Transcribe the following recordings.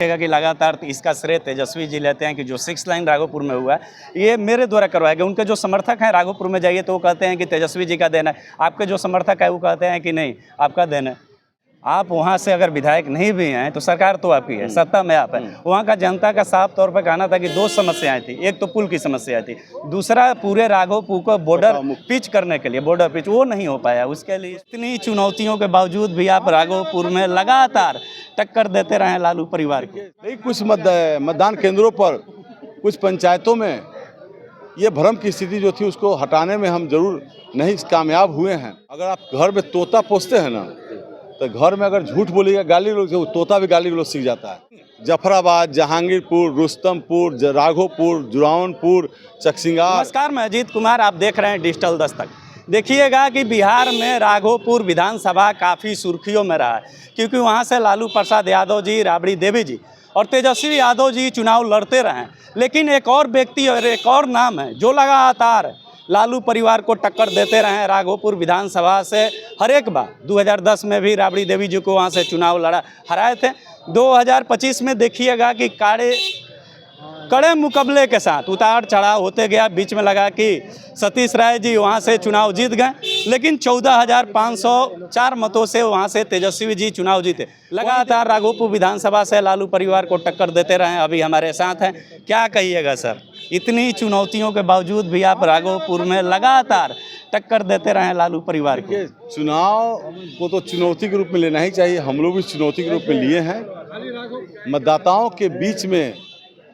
कि लगातार इसका श्रेय तेजस्वी जी लेते हैं कि जो 6 लाइन राघोपुर में हुआ है ये मेरे द्वारा करवाया गया। उनके जो समर्थक हैं राघोपुर में जाइए तो वो कहते हैं कि तेजस्वी जी का देन है, आपके जो समर्थक है वो कहते हैं कि नहीं आपका देन है। आप वहाँ से अगर विधायक नहीं भी हैं तो सरकार तो आपकी है, सत्ता में आप है। वहाँ का जनता का साफ तौर पर कहना था कि 2 समस्याएं थी, एक तो पुल की समस्या थी, दूसरा पूरे राघोपुर को बॉर्डर पिच करने के लिए बॉर्डर पिच वो नहीं हो पाया। उसके लिए इतनी चुनौतियों के बावजूद भी आप राघोपुर में लगातार टक्कर देते रहे लालू परिवार को। नहीं, कुछ मतदान केंद्रों पर कुछ पंचायतों में ये भ्रम की स्थिति जो थी उसको हटाने में हम जरूर नहीं कामयाब हुए हैं। अगर आप घर में तोता पोसते हैं ना तो घर में अगर झूठ बोलिएगा गाली गलौज तो तोता भी गाली गलौज सीख जाता है। जफराबाद, जहांगीरपुर, रुस्तमपुर, राघोपुर, जुरावनपुर, चकसिंगा। नमस्कार, मैं अजीत कुमार, आप देख रहे हैं डिजिटल दस्तक। देखिएगा कि बिहार में राघोपुर विधानसभा काफ़ी सुर्खियों में रहा है क्योंकि वहाँ से लालू प्रसाद यादव जी, राबड़ी देवी जी और तेजस्वी यादव जी चुनाव लड़ते रहे। लेकिन एक और व्यक्ति और एक और नाम है जो लगातार लालू परिवार को टक्कर देते रहे राघोपुर विधानसभा से। हर एक बार 2010 में भी राबड़ी देवी जी को वहाँ से चुनाव हराए थे। 2025 में देखिएगा कि कड़े मुकाबले के साथ उतार चढ़ाव होते गया। बीच में लगा कि सतीश राय जी वहाँ से चुनाव जीत गए, लेकिन 14,504 मतों से वहाँ से तेजस्वी जी चुनाव जीते। लगातार राघोपुर विधानसभा से लालू परिवार को टक्कर देते रहे। अभी हमारे साथ हैं, क्या कहिएगा सर, इतनी चुनौतियों के बावजूद भी आप राघोपुर में लगातार टक्कर देते रहे लालू परिवार को? चुनाव को तो चुनौती के रूप में लेना ही चाहिए, हम लोग भी चुनौती के रूप में लिए हैं। मतदाताओं के बीच में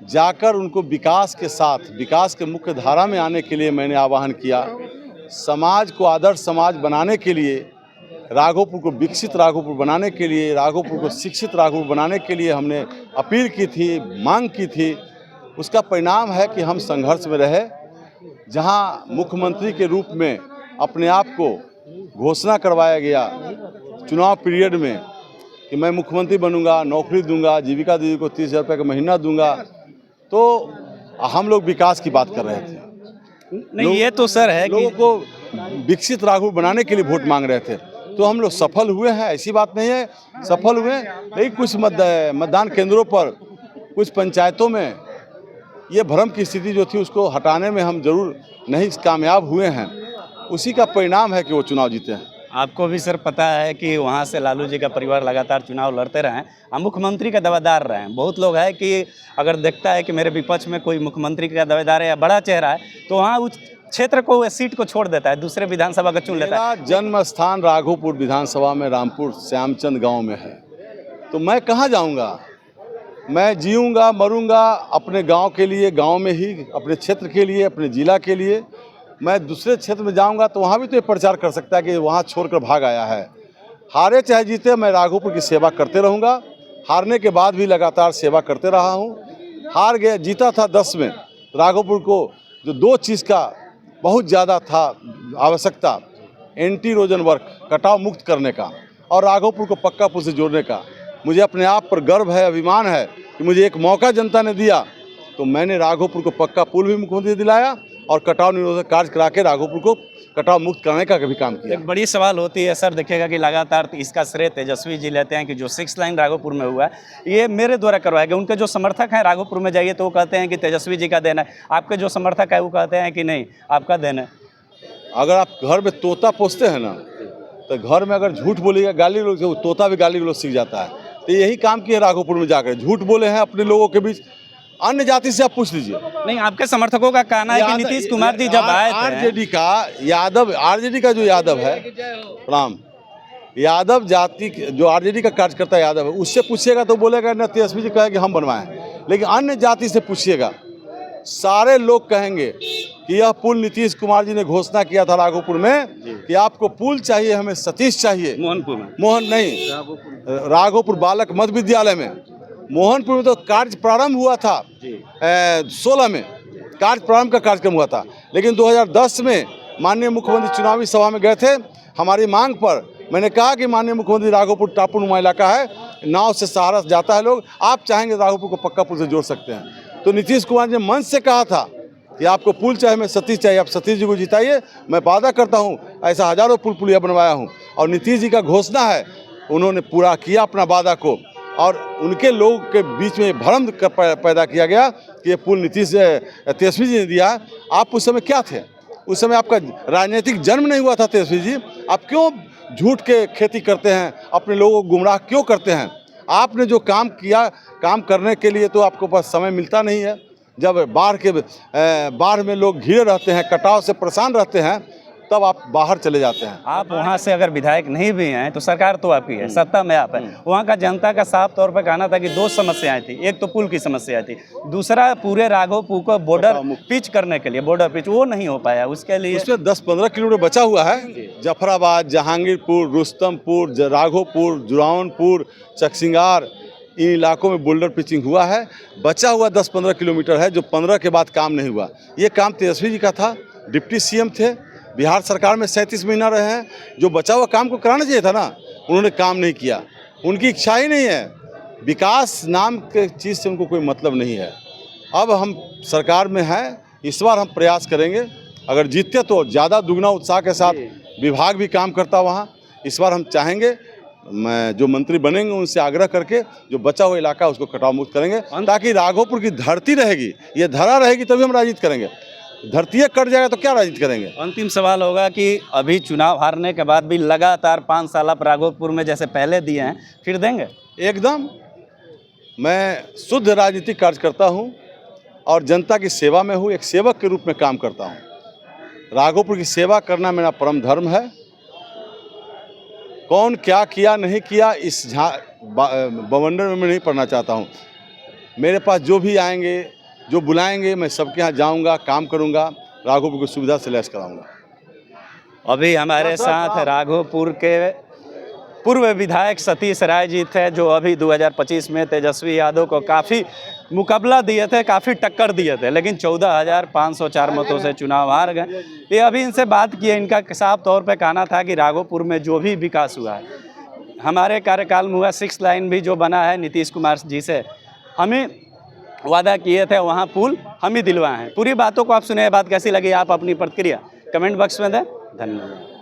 जाकर उनको विकास के साथ, विकास के मुख्य धारा में आने के लिए मैंने आह्वान किया। समाज को आदर्श समाज बनाने के लिए, राघोपुर को विकसित राघोपुर बनाने के लिए, राघोपुर को शिक्षित राघोपुर बनाने के लिए हमने अपील की थी, मांग की थी। उसका परिणाम है कि हम संघर्ष में रहे। जहां मुख्यमंत्री के रूप में अपने आप को घोषणा करवाया गया चुनाव पीरियड में कि मैं मुख्यमंत्री बनूंगा, नौकरी दूंगा, जीविका दीदी को 30,000 रुपये का महीना दूंगा, तो हम लोग विकास की बात कर रहे थे। नहीं, ये तो सर है लोगों को विकसित राघोपुर बनाने के लिए वोट मांग रहे थे, तो हम लोग सफल हुए हैं, ऐसी बात नहीं है, सफल हुए। लेकिन कुछ मतदान केंद्रों पर कुछ पंचायतों में ये भ्रम की स्थिति जो थी उसको हटाने में हम जरूर नहीं कामयाब हुए हैं। उसी का परिणाम है कि वो चुनाव जीते हैं। आपको भी सर पता है कि वहाँ से लालू जी का परिवार लगातार चुनाव लड़ते रहे हैं, मुख्यमंत्री का दावेदार रहे हैं। बहुत लोग हैं कि अगर देखता है कि मेरे विपक्ष में कोई मुख्यमंत्री का दावेदार है या बड़ा चेहरा है तो वहाँ उस क्षेत्र को, सीट को छोड़ देता है, दूसरे विधानसभा का चुन लेता है। जन्म स्थान राघोपुर विधानसभा में रामपुर श्यामचंद गाँव में है, तो मैं कहाँ जाऊँगा? मैं जीऊँगा मरूँगा अपने गाँव के लिए, गाँव में ही, अपने क्षेत्र के लिए, अपने जिला के लिए। मैं दूसरे क्षेत्र में जाऊंगा तो वहाँ भी तो ये प्रचार कर सकता है कि वहाँ छोड़कर भाग आया है। हारे चाहे जीते, मैं राघोपुर की सेवा करते रहूँगा। हारने के बाद भी लगातार सेवा करते रहा हूँ। हार गया, जीता था 10 में। राघोपुर को जो 2 चीज़ का बहुत ज़्यादा था आवश्यकता, एंटी इरोजन वर्क, कटाव मुक्त करने का, और राघोपुर को पक्का पुल से जोड़ने का। मुझे अपने आप पर गर्व है, अभिमान है कि मुझे एक मौका जनता ने दिया तो मैंने राघोपुर को पक्का पुल भी मुख्यमंत्री दिलाया और कटाव निरोधक कार्य करा के राघोपुर को कटाव मुक्त करने का भी काम किया। एक बड़ी सवाल होती है सर, देखिएगा कि लगातार इसका श्रेय तेजस्वी जी लेते हैं कि जो 6 लाइन राघोपुर में हुआ है ये मेरे द्वारा करवाया गया। उनके जो समर्थक हैं राघोपुर में जाइए तो वो कहते हैं कि तेजस्वी जी का देन है, आपके जो समर्थक है वो कहते हैं कि नहीं आपका देन है। अगर आप घर में तोता पोसते हैं ना तो घर में अगर झूठ बोलिएगा गाली गलौज तो तोता भी गाली गलौज सीख जाता है। तो यही काम किया राघोपुर में जाकर, झूठ बोले हैं अपने लोगों के बीच। अन्य जाति से आप पूछ लीजिए। नहीं, आपके समर्थकों का कहना है कि नीतीश कुमार जी जब आए थे, आरजेडी का जो यादव है, प्रणाम, यादव जाति जो आरजेडी का कार्यकर्ता यादव है, उससे पूछिएगा तो बोलेगा न तेजस्वी जी कहेंगे हम बनवाएं। लेकिन अन्य जाति से पूछिएगा, सारे लोग कहेंगे कि यह पुल नीतीश कुमार जी ने घोषणा किया था राघोपुर में कि आपको पुल चाहिए, हमें सतीश चाहिए। राघोपुर बालक मध्य विद्यालय में, मोहनपुर में तो कार्य प्रारंभ हुआ था 16 में, कार्य प्रारंभ का कार्यक्रम हुआ था। लेकिन 2010 में माननीय मुख्यमंत्री चुनावी सभा में गए थे। हमारी मांग पर मैंने कहा कि माननीय मुख्यमंत्री राघोपुर टापू नुमा इलाका है, नाव से सहारा जाता है लोग, आप चाहेंगे राघोपुर को पक्का पुल से जोड़ सकते हैं। तो नीतीश कुमार ने मंच से कहा था कि आपको पुल चाहिए, मैं सतीश चाहिए, आप सतीश जी को जिताइए। मैं वादा करता हूँ ऐसा हजारों पुल पुलिया बनवाया हूँ और नीतीश जी का घोषणा है, उन्होंने पूरा किया अपना वादा को। और उनके लोगों के बीच में भ्रम पैदा किया गया कि ये पुल नीतीश तेजस्वी जी ने दिया। आप उस समय क्या थे? उस समय आपका राजनीतिक जन्म नहीं हुआ था तेजस्वी जी। आप क्यों झूठ के खेती करते हैं, अपने लोगों को गुमराह क्यों करते हैं? आपने जो काम किया, काम करने के लिए तो आपको पास समय मिलता नहीं है। जब बाढ़ में लोग घिरे रहते हैं, कटाव से परेशान रहते हैं, तब आप बाहर चले जाते हैं। आप वहाँ से अगर विधायक नहीं भी हैं तो सरकार तो आपकी है, सत्ता में आप है। वहाँ का जनता का साफ तौर पर कहना था कि दो समस्याएं थी, एक तो पुल की समस्या थी, दूसरा पूरे राघोपुर को बॉर्डर पिच करने के लिए, बॉर्डर पिच वो नहीं हो पाया। उसके लिए उसमें 10-15 किलोमीटर बचा हुआ है। जफराबाद, जहांगीरपुर, रुस्तमपुर, राघोपुर, जुरावनपुर, चकसिंगार, इन इलाकों में बोल्डर पिचिंग हुआ है। बचा हुआ 10-15 किलोमीटर है, जो 15 के बाद काम नहीं हुआ। ये काम तेजस्वी जी का था, डिप्टी सीएम थे, बिहार सरकार में 37 महीना रहे हैं। जो बचा हुआ काम को कराना चाहिए था ना, उन्होंने काम नहीं किया। उनकी इच्छा ही नहीं है, विकास नाम के चीज़ से उनको कोई मतलब नहीं है। अब हम सरकार में हैं, इस बार हम प्रयास करेंगे, अगर जीतते तो ज़्यादा दुगना उत्साह के साथ विभाग भी काम करता वहाँ। इस बार हम चाहेंगे, मैं जो मंत्री बनेंगे उनसे आग्रह करके जो बचा हुआ इलाका उसको कटाव मुक्त करेंगे, ताकि राघोपुर की धरती रहेगी, ये धरा रहेगी तभी हम राजनीति करेंगे। धरती कट जाएगा तो क्या राजनीति करेंगे? अंतिम सवाल होगा कि अभी चुनाव हारने के बाद भी लगातार 5 साल आप राघोपुर में जैसे पहले दिए हैं, फिर देंगे? एकदम, मैं शुद्ध राजनीतिक कार्य करता हूँ और जनता की सेवा में हूँ, एक सेवक के रूप में काम करता हूँ। राघोपुर की सेवा करना मेरा परम धर्म है। कौन क्या किया नहीं किया इस बवंडर में मैं नहीं पढ़ना चाहता हूँ। मेरे पास जो भी आएंगे, जो बुलाएंगे, मैं सबके यहाँ जाऊँगा, काम करूँगा, राघोपुर की सुविधा से लैस कराऊँगा। अभी हमारे साथ राघोपुर के पूर्व विधायक सतीश राय जी थे, जो अभी 2025 में तेजस्वी यादव को काफ़ी मुकाबला दिए थे, काफ़ी टक्कर दिए थे, लेकिन 14,504 मतों से चुनाव हार गए। ये अभी इनसे बात किए, इनका साफ तौर पे कहना था कि राघोपुर में जो भी विकास हुआ है, हमारे कार्यकाल में हुआ, 6 लाइन भी जो बना है नीतीश कुमार जी से, हमें वादा किए थे वहाँ पुल हम ही दिलवाए हैं। पूरी बातों को आप सुने, बात कैसी लगी, आप अपनी प्रतिक्रिया कमेंट बॉक्स में दें। धन्यवाद।